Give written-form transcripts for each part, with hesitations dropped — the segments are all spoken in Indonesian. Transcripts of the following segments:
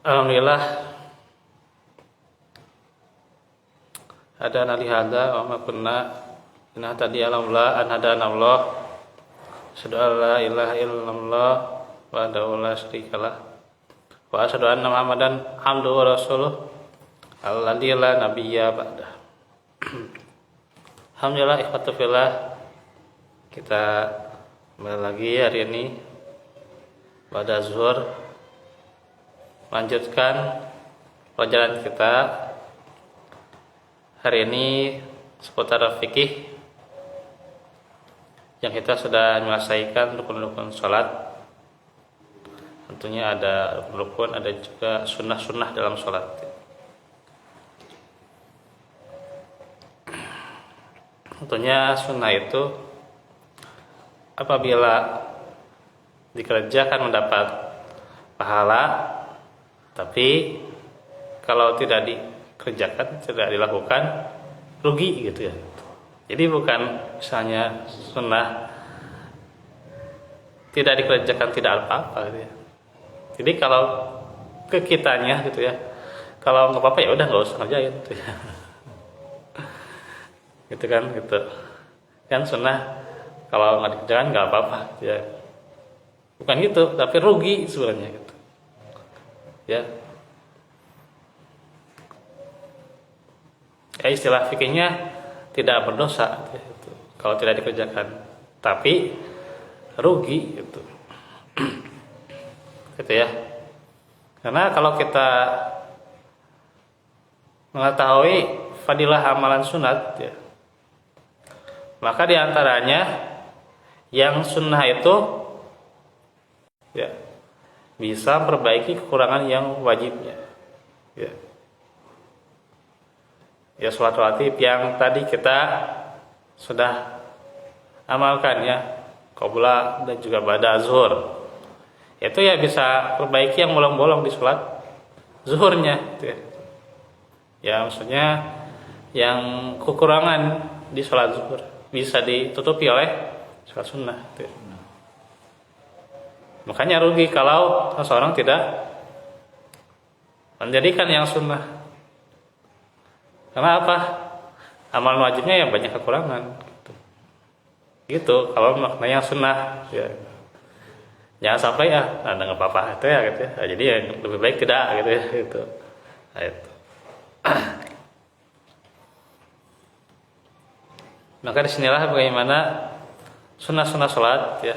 Alhamdulillah hadana li hadza wa ma kunna linahtadiya laula an hadana Allah. Asyhadu an la ilaha illallah wahdahu la syarikalah wa asyhadu anna Muhammadan abduhu wa rasuluh alladzi la nabiyya ba'dah. Alhamdulillah ikhwatu fillah, kita kembali lagi hari ini pada zuhur lanjutkan pelajaran kita hari ini seputar fikih yang kita sudah menyelesaikan rukun-rukun sholat. Tentunya ada rukun-rukun, ada juga sunnah-sunnah dalam sholat. Tentunya sunnah itu apabila dikerjakan mendapat pahala, tapi kalau tidak dikerjakan, tidak dilakukan, rugi gitu ya. Jadi bukan misalnya sunnah tidak dikerjakan tidak apa-apa gitu ya. Jadi kalau ke kitanya gitu ya, kalau nggak apa-apa ya udah nggak usah ngerjain gitu ya. Gitu kan, gitu kan sunnah kalau nggak dikerjakan nggak apa-apa gitu ya. Bukan gitu, tapi rugi sebenarnya gitu ya. Istilah fikihnya tidak berdosa gitu, kalau tidak dikerjakan, tapi rugi gitu. Gitu ya. Karena kalau kita mengetahui fadilah amalan sunat ya, maka diantaranya yang sunnah itu ya bisa memperbaiki kekurangan yang wajibnya ya. Ya sholat rawatib yang tadi kita sudah amalkan ya, qabla dan juga ba'da zuhur, itu ya bisa perbaiki yang bolong-bolong di sholat zuhurnya gitu ya. Ya maksudnya yang kekurangan di sholat zuhur bisa ditutupi oleh sholat sunnah gitu ya. Makanya rugi kalau seseorang tidak menjadikan yang sunnah. Karena apa? Amalan wajibnya yang banyak kekurangan gitu. Gitu kalau makna yang sunnah ya. Jangan sampai ada nggak apa-apa itu ya gitu ya. Jadi yang lebih baik tidak gitu ya gitu. Nah, itu. Maka disinilah bagaimana sunnah-sunnah sholat ya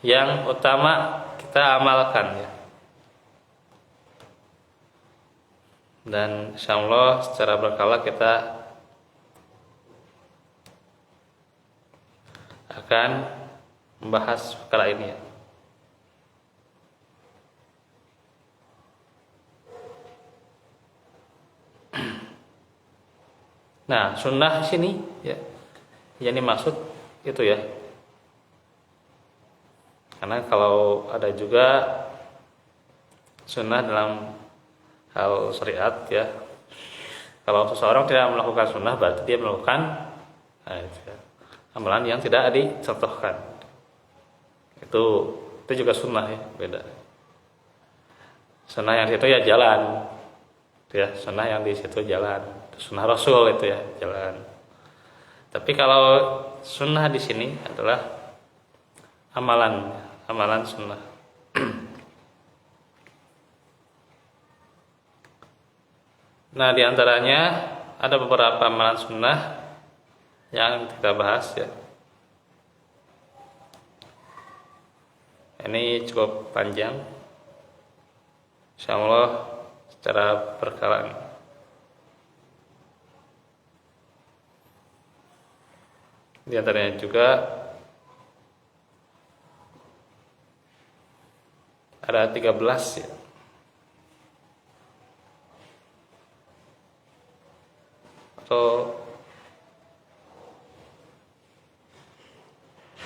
yang utama kita amalkan ya. Dan insyaallah secara berkala kita akan membahas perkara ini ya. Nah, sunnah di sini ya, yang dimaksud itu ya. Karena kalau ada juga sunnah dalam hal syariat ya, kalau seseorang tidak melakukan sunnah berarti dia melakukan amalan yang tidak dicontohkan. Itu juga sunnah ya, beda. Sunnah yang di situ ya jalan, ya sunnah yang di situ jalan, sunnah Rasul itu ya jalan. Tapi kalau sunnah di sini adalah amalan sunnah. Nah, diantaranya ada beberapa amalan sunnah yang kita bahas ya. Ini cukup panjang, insyaallah secara berkala. Di antaranya juga ada 13 ya. Atau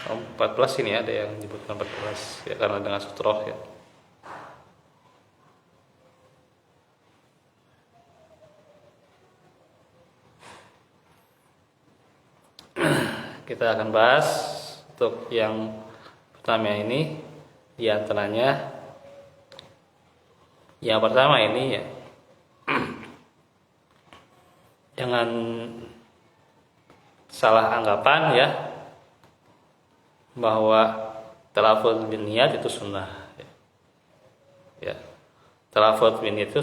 14 ini ada yang menyebutkan 14 ya, karena dengan sutroh ya. Kita akan bahas untuk yang pertama ini, di antaranya Yang pertama ini ya, jangan salah anggapan ya bahwa talafuz bin niat itu sunnah. Ya, talafuz bin niat itu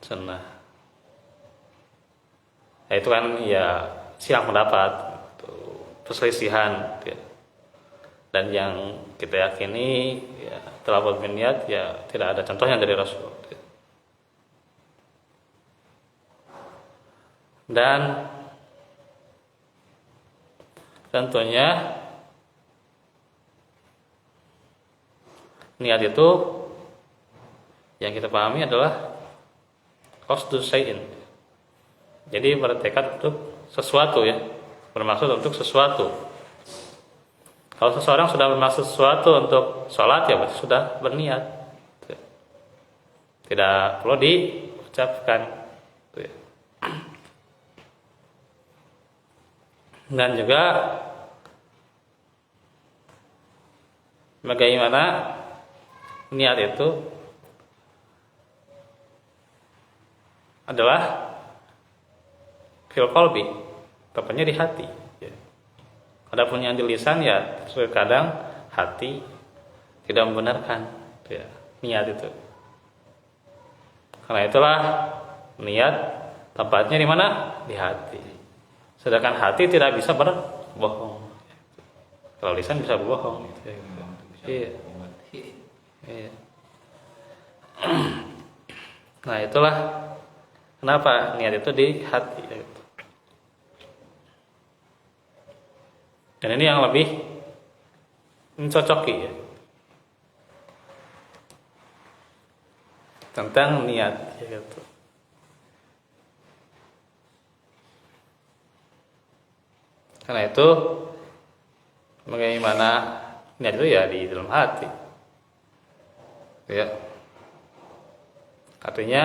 sunnah. Nah, itu kan ya silang pendapat, perselisihan. Ya. Dan yang kita yakini ya, talafuz bin niat ya tidak ada contohnya dari Rasul. Dan tentunya niat itu yang kita pahami adalah qasdus syai'in. Jadi bertekad untuk sesuatu ya, bermaksud untuk sesuatu. Kalau seseorang sudah bermaksud sesuatu untuk sholat ya berarti sudah berniat. Tidak perlu diucapkan. Dan juga bagaimana niat itu adalah fil qalbi, tepatnya di hati. Adapun yang di lisan ya terkadang hati tidak membenarkan ya, niat itu. Karena itulah niat tempatnya di mana? Di hati. Sedangkan hati tidak bisa berbohong. Kalau lisan bisa berbohong. Iya. Iya. Nah itulah kenapa niat itu di hati. Dan ini yang lebih mencocoki ya, tentang niat gitu. Karena itu bagaimana niat itu ya di dalam hati. Ya. Artinya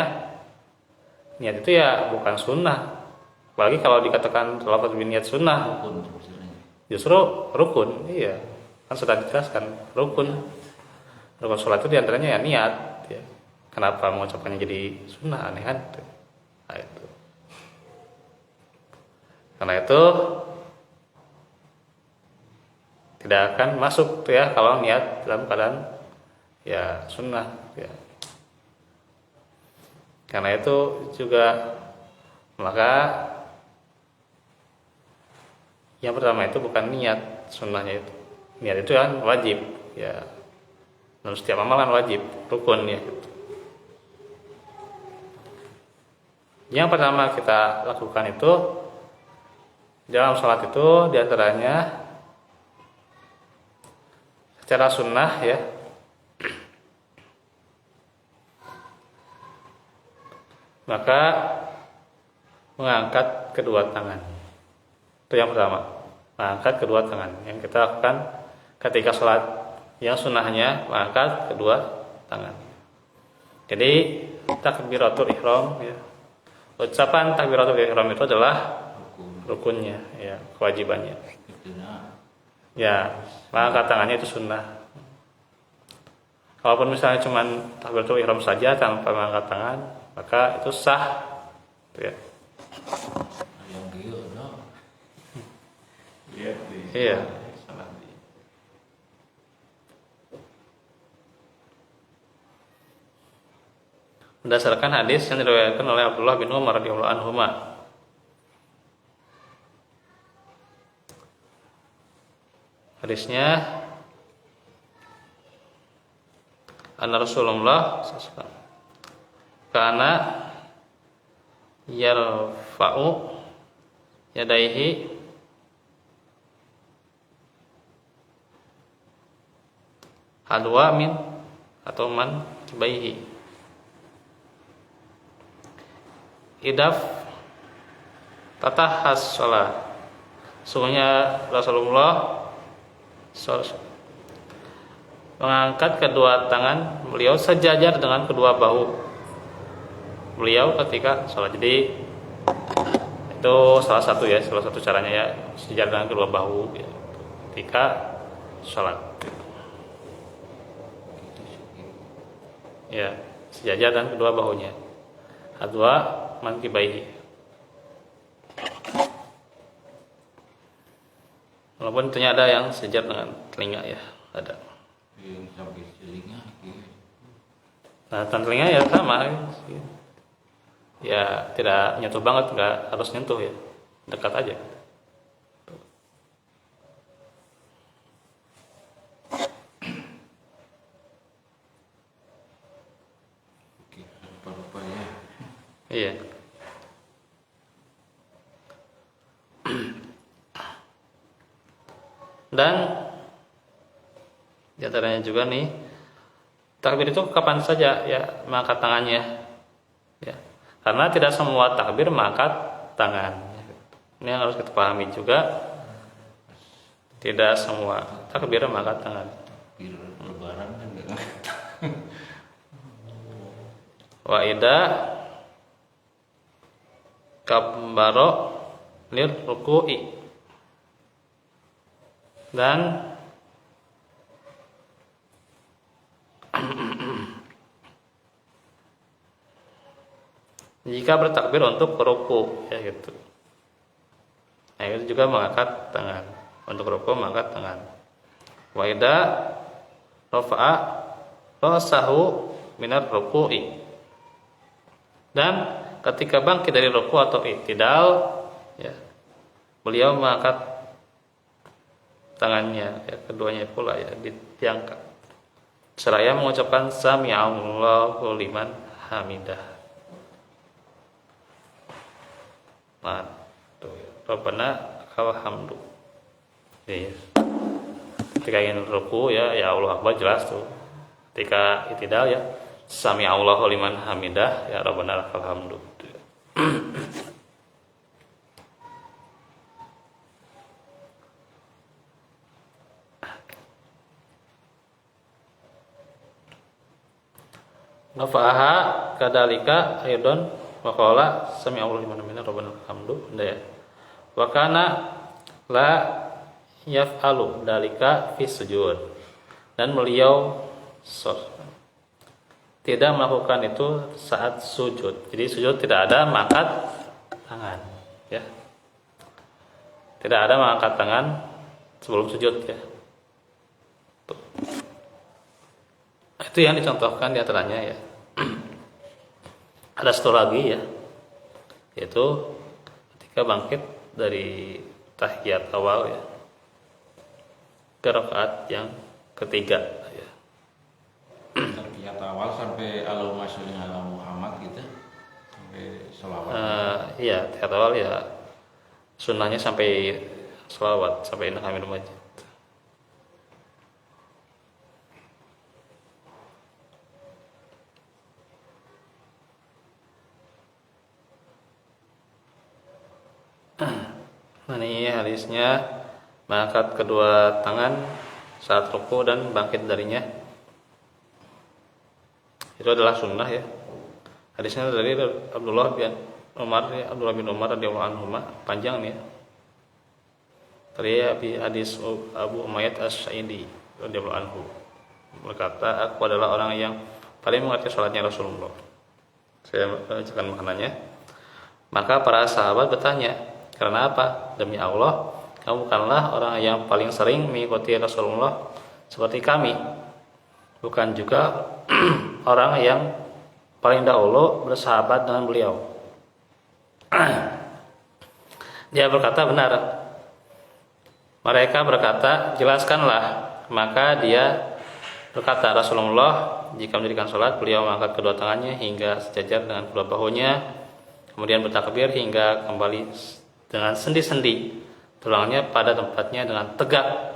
niat itu ya bukan sunnah. Apalagi kalau dikatakan talafuz bin niat sunnah. Justru rukun, iya. Kan sudah dijelaskan rukun. Rukun sholat itu diantaranya ya niat. Ya. Kenapa mengucapkannya jadi sunnah, aneh kan? Nah, itu. Karena itu tidak akan masuk ya kalau niat dalam keadaan ya sunnah. Ya. Karena itu juga maka yang pertama itu bukan niat sunnahnya itu. Niat itu kan wajib ya. Dan setiap amalan wajib, rukun ya gitu. Yang pertama kita lakukan itu dalam sholat itu diantaranya secara sunnah ya maka mengangkat kedua tangan. Itu yang pertama, mengangkat kedua tangan. Yang kita lakukan ketika sholat yang sunnahnya mengangkat kedua tangan. Jadi takbiratul ihram ya. Ucapan takbiratul ihram itu adalah rukunnya ya, kewajibannya. Ya, mengangkat tangannya itu sunnah. Kalaupun misalnya cuma takbiratul ihram saja tanpa mengangkat tangan, maka itu sah. Ya. Iya. Berdasarkan hadis yang diriwayatkan oleh Abdullah bin Umar radhiyallahu anhuma. Hadisnya anna Rasulullah kana yarfa'u yadaihi hadwa min atau man kibaihi idaf tatahas sholat. Sungguhnya Rasulullah mengangkat kedua tangan beliau sejajar dengan kedua bahu beliau ketika sholat. Jadi itu salah satu caranya ya, sejajar dengan kedua bahu ya, ketika sholat. Ya, sejajar dengan kedua bahunya. Adwa mankibaihi. Walaupun tentunya ada yang sejajar dengan telinga ya, ada. Yang sampai telinga. Nah, telinga ya sama. Ya tidak nyentuh banget, nggak harus nyentuh ya, dekat aja. Oke, rupa-rupa ya. Iya. Dan diantaranya juga nih, takbir itu kapan saja ya mengangkat tangannya, ya. Karena tidak semua takbir mengangkat tangan. Ini yang harus kita pahami juga. Tidak semua takbir mengangkat tangan. Bir lebaran kan enggak. Wa ida kabbaro lir ruku'i, dan jika bertakbir untuk ruku ya gitu. Nah, itu juga mengangkat tangan. Untuk ruku mengangkat tangan. Wa idza rafa'a rasahu minar ruku'i, dan ketika bangkit dari ruku atau i'tidal ya, beliau mengangkat tangannya ya, keduanya pula ya diangkat seraya mengucapkan sami'allahu liman hamidah. Nah, tuh ya. Rabbana alhamdu. Ya. Ketika ingin ruku ya Allah Akbar jelas tuh. Ketika i'tidal ya sami'allahu liman hamidah ya Rabbana alhamdu. Nafa'aha kadalika aidon wa qala sami'allahu liman hamidah Rabbana alhamdu. Ya. Wa kana la yaf'alu dalika fi sujud, dan beliau tidak melakukan itu saat sujud. Jadi sujud tidak ada mengangkat tangan ya. Tidak ada mengangkat tangan sebelum sujud ya. Tuh. Itu yang dicontohkan di antaranya ya. Ada satu lagi ya, yaitu ketika bangkit dari tahiyat awal ya ke rakaat yang ketiga ya. Tahiyat awal sampai Allahumma sholli ala Muhammad gitu. Sampai sholawat. Iya, tahiyat awal ya sunnahnya sampai sholawat, sampai innaka hamidum majid. Nah, ini hadisnya mengangkat kedua tangan saat ruku dan bangkit darinya. Itu adalah sunnah ya. Hadisnya dari Abdullah bin Umar radhiyallahu anhu, panjang nih ya. Dari hadis Abu Umayyah As-Sa'idi radhiyallahu anhu berkata, aku adalah orang yang paling mengerti salatnya Rasulullah. Saya bacakan maknanya. Maka para sahabat bertanya, karena apa? Demi Allah, kamu bukanlah orang yang paling sering mengikuti Rasulullah seperti kami. Bukan juga orang yang paling dahulu bersahabat dengan beliau. Dia berkata, benar. Mereka berkata, jelaskanlah. Maka dia berkata, Rasulullah jika mendirikan sholat, beliau mengangkat kedua tangannya hingga sejajar dengan kedua bahunya, kemudian bertakbir hingga kembali dengan sendi-sendi tulangnya pada tempatnya dengan tegak.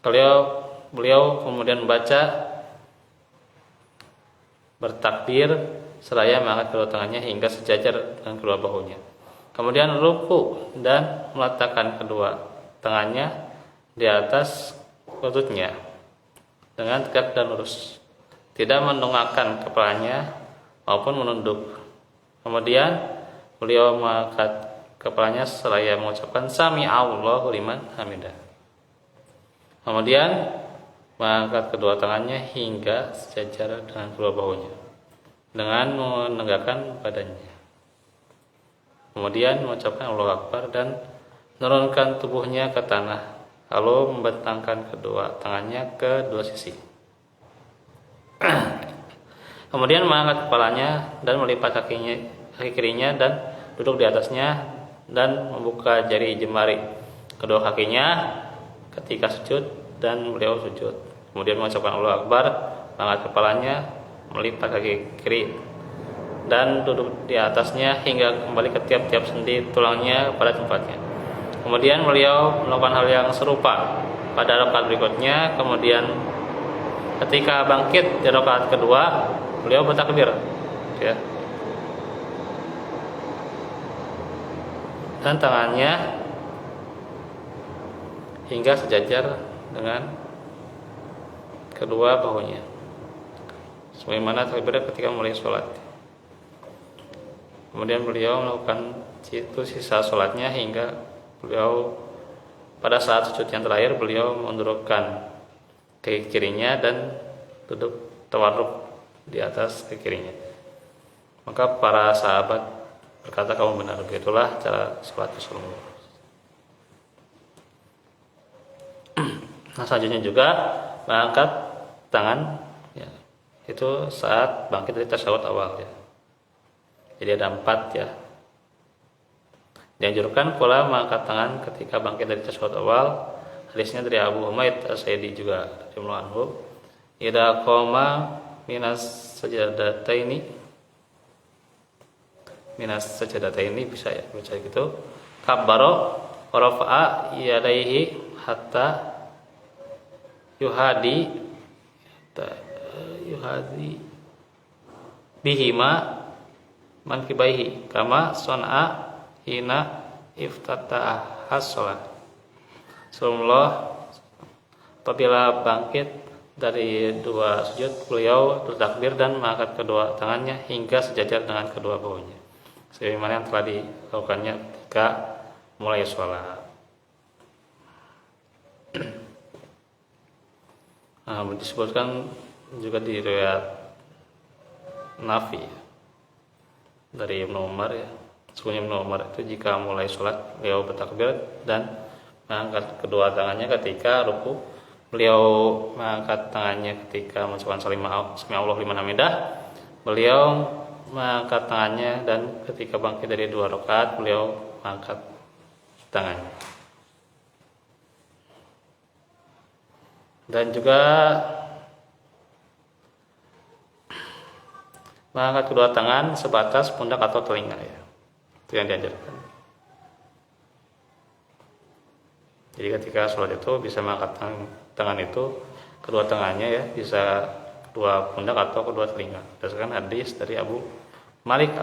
Beliau kemudian membaca bertakbir seraya mengangkat kedua tangannya hingga sejajar dengan kedua bahunya. Kemudian ruku dan meletakkan kedua tangannya di atas lututnya dengan tegak dan lurus, tidak mendongakkan kepalanya maupun menunduk. Kemudian beliau mengangkat kepalanya seraya mengucapkan sami Allahu liman hamidah. Kemudian mengangkat kedua tangannya hingga sejajar dengan kedua bahunya dengan menegakkan badannya. Kemudian mengucapkan Allahu Akbar dan menurunkan tubuhnya ke tanah, lalu membentangkan kedua tangannya ke dua sisi. Kemudian mengangkat kepalanya dan melipat kaki kirinya dan duduk di atasnya dan membuka jari jemari kedua kakinya ketika sujud dan beliau sujud. Kemudian mengucapkan Allahu Akbar, mengangkat kepalanya, melipat kaki kiri dan duduk di atasnya hingga kembali ke tiap-tiap sendi tulangnya pada tempatnya. Kemudian beliau melakukan hal yang serupa pada rakaat berikutnya. Kemudian ketika bangkit di rakaat kedua, beliau bertakbir, ya. Dan tangannya hingga sejajar dengan kedua bahunya, sebagaimana takbir ketika mulai sholat. Kemudian beliau melakukan itu sisa sholatnya hingga beliau pada saat sujud yang terakhir beliau mundurkan kaki kirinya dan duduk tawarruk di atas kaki kirinya. Maka para sahabat berkata, kamu benar, begitulah cara sholat Rasulullah. Nah, selanjutnya juga mengangkat tangan, ya, itu saat bangkit dari tasyahud awal, ya. Jadi ada 4, ya. Dianjurkan pula mengangkat tangan ketika bangkit dari tasyahud awal. Hadisnya dari Abu Humaid As-Sa'idi juga radhiyallahu anhu. Idza qama minas sajadataini bisa, ya, baca gitu. Kabbaro wa rafa'a yadayhi hatta yuhadi bihima mankibaihi kama son'a hina iftataha sholat. Rasulullah apabila bangkit dari dua sujud, beliau bertakbir dan mengangkat kedua tangannya hingga sejajar dengan kedua bahunya, sebagaimana yang telah dilakukannya ketika mulai sholat. Nah, disebutkan juga di riwayat Nafi dari Ibnu Umar, ya. Sesungguhnya Ibnu Umar itu jika mulai sholat beliau bertakbir dan mengangkat kedua tangannya ketika ruku. Beliau mengangkat tangannya ketika mengucapkan sami Allahu liman hamidah. Beliau mengangkat tangannya dan ketika bangkit dari 2 rakaat beliau mengangkat tangannya. Dan juga mengangkat kedua tangan sebatas pundak atau telinga, ya. Itu yang diajarkan. Jadi ketika sholat itu bisa mengangkat tangan itu kedua tangannya, ya, bisa kedua pundak atau kedua telinga. Berdasarkan hadis dari Abu Malik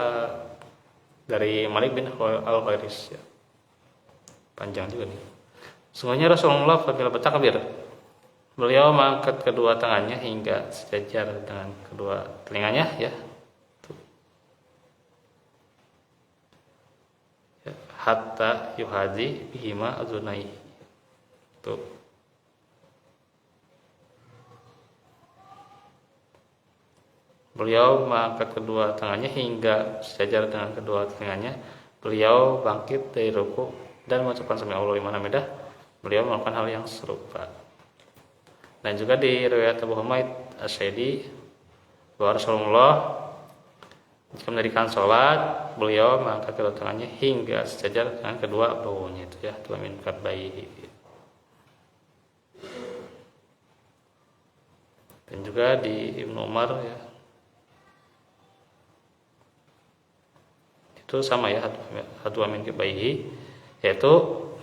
dari Malik bin Al-Huwairis, ya. Panjang juga nih. Sungguhnya Rasulullah apabila bertakbir, beliau mengangkat kedua tangannya hingga sejajar dengan kedua telinganya, ya. Hatta yuhadi bihima azunai. Tuh. Beliau mengangkat kedua tangannya hingga sejajar dengan kedua telinganya. Beliau bangkit dari ruku dan mengucapkan sami Allahu liman hamidah. Beliau melakukan hal yang serupa. Dan juga di riwayat Abu Humaid As-Sa'idi bahwa Rasulullah jika mendirikan sholat, beliau mengangkat kedua tangannya hingga sejajar dengan kedua bahunya, itu, ya, dua minkat bayi. Dan juga di Ibnu Umar, ya, itu sama, ya, hadwa min kibaihi, yaitu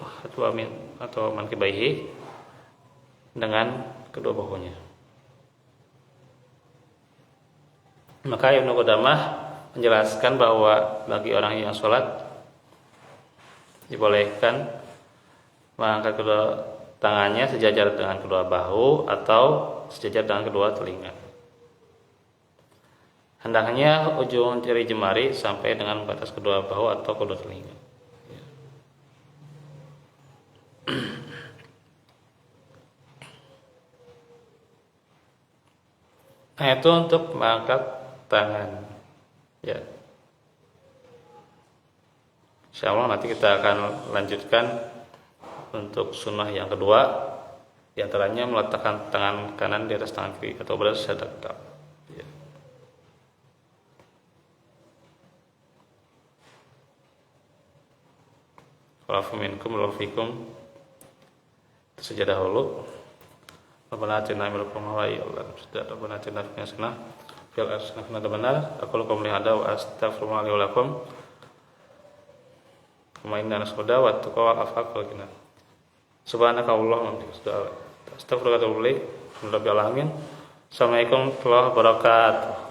hadwa min atau man kibaihi dengan kedua bahunya. Maka Ibnu Qudamah menjelaskan bahwa bagi orang yang sholat dibolehkan mengangkat kedua tangannya sejajar dengan kedua bahu atau sejajar dengan kedua telinga. Hendaknya ujung jari jemari sampai dengan batas kedua bahu atau kedua telinga. Nah, itu untuk mengangkat tangan. Ya. Insya Allah nanti kita akan lanjutkan untuk sunnah yang kedua, di antaranya meletakkan tangan kanan di atas tangan kiri atau berada secara tegak. Ya. Wa'afu minkum wa fikum. Itu saja dahulu. Rabbana atina min ladunka rahmah ya Allah. Sudah Rabbana atina fid dunya hasanah fil akhirati hasanah benar. Aku lakum lihada wa astaghfirullah li wa lakum. Wa inna nashuda wa taqwa wal afaq wal ghina. Subhanaka Allahumma wa bihamdika astaghfiruka wa atubu ilaik. Alhamdulillahil alamin. Assalamualaikum warahmatullahi wabarakatuh.